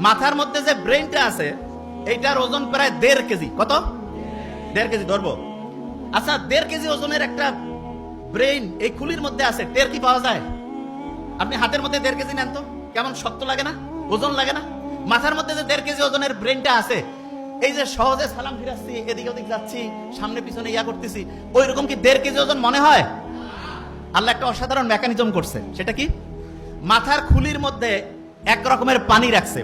মাথার মধ্যে যে ব্রেনটা আছে এইটার ওজন প্রায় 1.5 কেজি। কত? 1.5 কেজি ধরবো। আচ্ছা, 1.5 কেজি ওজনের একটা ব্রেইন এই খুলির মধ্যে আছে, টের কি পাওয়া যায়? আপনি হাতের মধ্যে 1.5 কেজি নেন তো, কেমন শক্ত লাগে না? ওজন লাগে না? মাথার মধ্যে যে 1.5 কেজি ওজনের ব্রেনটা আছে, এই যে সহজে সালাম ফিরাচ্ছি, এদিক ওদিক যাচ্ছি, সামনে পিছনে ইয়া করতেছি, ওই রকম কি 1.5 কেজি ওজন মনে হয়? আল্লাহ একটা অসাধারণ মেকানিজম করছে। সেটা কি? মাথার খুলির মধ্যে এক রকমের পানি রাখছে।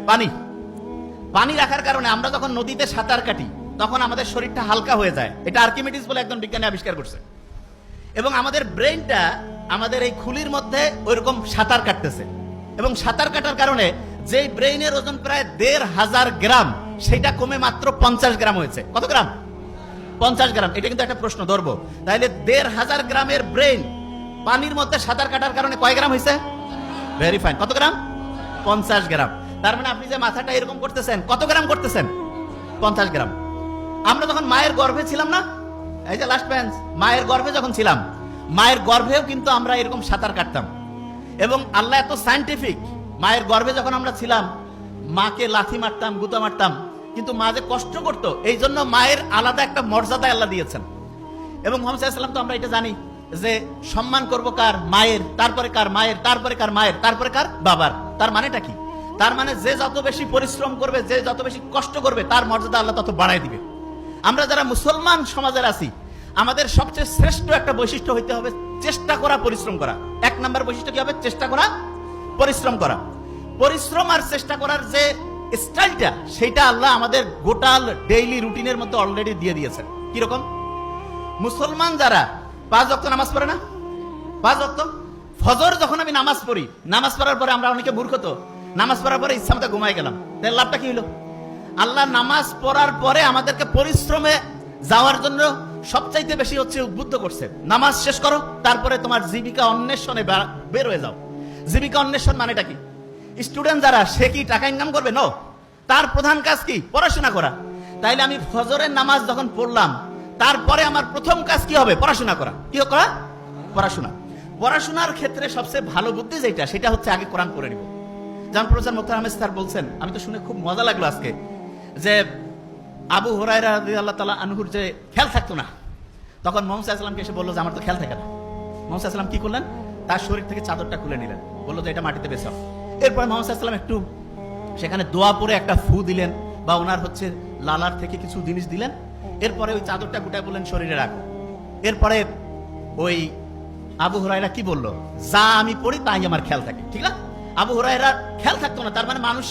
পানি রাখার কারণে আমরা যখন নদীতে সাঁতার কাটি তখন আমাদের শরীরটা হালকা হয়ে যায়। এটা আর্কিমিডিস বলে একজন বিজ্ঞানী আবিষ্কার করছে। এবং আমাদের ব্রেনটা আমাদের এই খুলির মধ্যে ওইরকম সাঁতার কাটতেছে, এবং সাঁতার কাটার কারণে যে ব্রেইনের ওজন প্রায় 1,500 গ্রাম, সেটা কমে মাত্র 50 গ্রাম হয়েছে। কত গ্রাম? 50 গ্রাম। এটা কিন্তু একটা প্রশ্ন ধরবো। তাহলে 1,500 গ্রামের ব্রেন পানির মধ্যে সাঁতার কাটার কারণে কয় গ্রাম হয়েছে? Very fine. কত গ্রাম? 50 গ্রাম। তার মানে আপনি যে মাথাটা এরকম করতেছেন, কত গ্রাম করতেছেন? 50 গ্রাম। আমরা যখন মায়ের গর্ভে ছিলাম না, এই যে লাস্ট বেঞ্চ, মায়ের গর্ভে যখন ছিলাম, মায়ের গর্ভেও কিন্তু আমরা এরকম সাঁতার কাটতাম। এবং আল্লাহ এত সায়েন্টিফিক, মায়ের গর্ভে যখন আমরা ছিলাম মাকে লাথি মারতাম, গুতা মারতাম, কিন্তু মা যে কষ্ট করতো, এই জন্য মায়ের আলাদা একটা মর্যাদা আল্লাহ দিয়েছেন। এবং মুহাম্মদ সাল্লাল্লাহু আলাইহি ওয়াসাল্লাম তো আমরা এটা জানি যে সম্মান করব কার? মায়ের, তারপরে কার? মায়ের, তারপরে কার? মায়ের, তারপরে কার? বাবার। তার মানেটা কি? তার মানে যে যত বেশি পরিশ্রম করবে, যে যত বেশি কষ্ট করবে, তার মর্যাদা আল্লাহ তত বাড়ায় দিবে। আমরা যারা মুসলমান সমাজের আছি, আমাদের সবচেয়ে শ্রেষ্ঠ একটা বৈশিষ্ট্য হইতে হবে চেষ্টা করা, পরিশ্রম করা। 1 নাম্বার বৈশিষ্ট্য কি হবে? চেষ্টা করা, পরিশ্রম করা। পরিশ্রম আর চেষ্টা করার যে স্টাইলটা, সেটা আল্লাহ আমাদের গোটাল ডেইলি রুটিনের মধ্যে অলরেডি দিয়ে দিয়েছেন। কিরকম? মুসলমান যারা 5 ওয়াক্ত নামাজ পড়ে না, 5 ওয়াক্ত ফজর যখন আমি নামাজ পড়ি, নামাজ পড়ার পরে আমরা অনেকে মূর্খ তো, নামাজ পড়ার পরে ইচ্ছা মতো ঘুমাই গেলাম, তাহলে লাভটা কি হলো? আল্লাহ নামাজ পড়ার পরে আমাদেরকে পরিশ্রমে যাওয়ার জন্য সবচাইতে বেশি হচ্ছে উদ্বুদ্ধ করছে। নামাজ শেষ করো, তারপরে তোমার জীবিকা অন্বেষণে বের হয়ে যাও। জীবিকা অন্বেষণ মানেটা কি? স্টুডেন্ট যারা, সে কি টাকা ইনকাম করবে? নো, তার প্রধান কাজ কি? পড়াশোনা করা। তাইলে আমি ফজরের নামাজ যখন পড়লাম, তারপরে আমার প্রথম কাজ কি হবে? পড়াশোনা করা। কি করা? পড়াশোনা। পড়াশোনার ক্ষেত্রে সবচেয়ে ভালো বুদ্ধি যেটা, সেটা হচ্ছে আগে কোরআন পড়ে নিব। যেমন প্রফেসর মুখতার আহমেদ স্যার বলছেন, আমি তো শুনে খুব মজা লাগলো আজকে, যে আবু হুরায়রা রাদিয়াল্লাহু তাআলা আনহুর যে খেয়াল থাকতো না, তখন মুহাম্মদ সাল্লাল্লাহু আলাইহি ওয়াসাল্লামকে এসে বললো যে আমার তো খেয়াল থাকে না। মুহাম্মদ সাল্লাল্লাহু আলাইহি ওয়াসাল্লাম কি করলেন? তার শরীর থেকে চাদরটা খুলে নিলেন, বললো যে এটা মাটিতে বেছাও। এরপর মুহাম্মদ সাল্লাল্লাহু আলাইহি ওয়াসাল্লাম একটু সেখানে দোয়া পড়ে একটা ফু দিলেন, বা ওনার হচ্ছে লালার থেকে কিছু জিনিস দিলেন। এরপরে ওই চাদরটা গুটায় বললেন শরীরে রাখো। এরপরে ওই আবু হুরায়রা কি বললো? যা আমি পড়ি তাই আমার খেয়াল থাকে। ঠিক না? আবু হুরায়রার খেয়াল থাকতো না, তার মানে মানুষ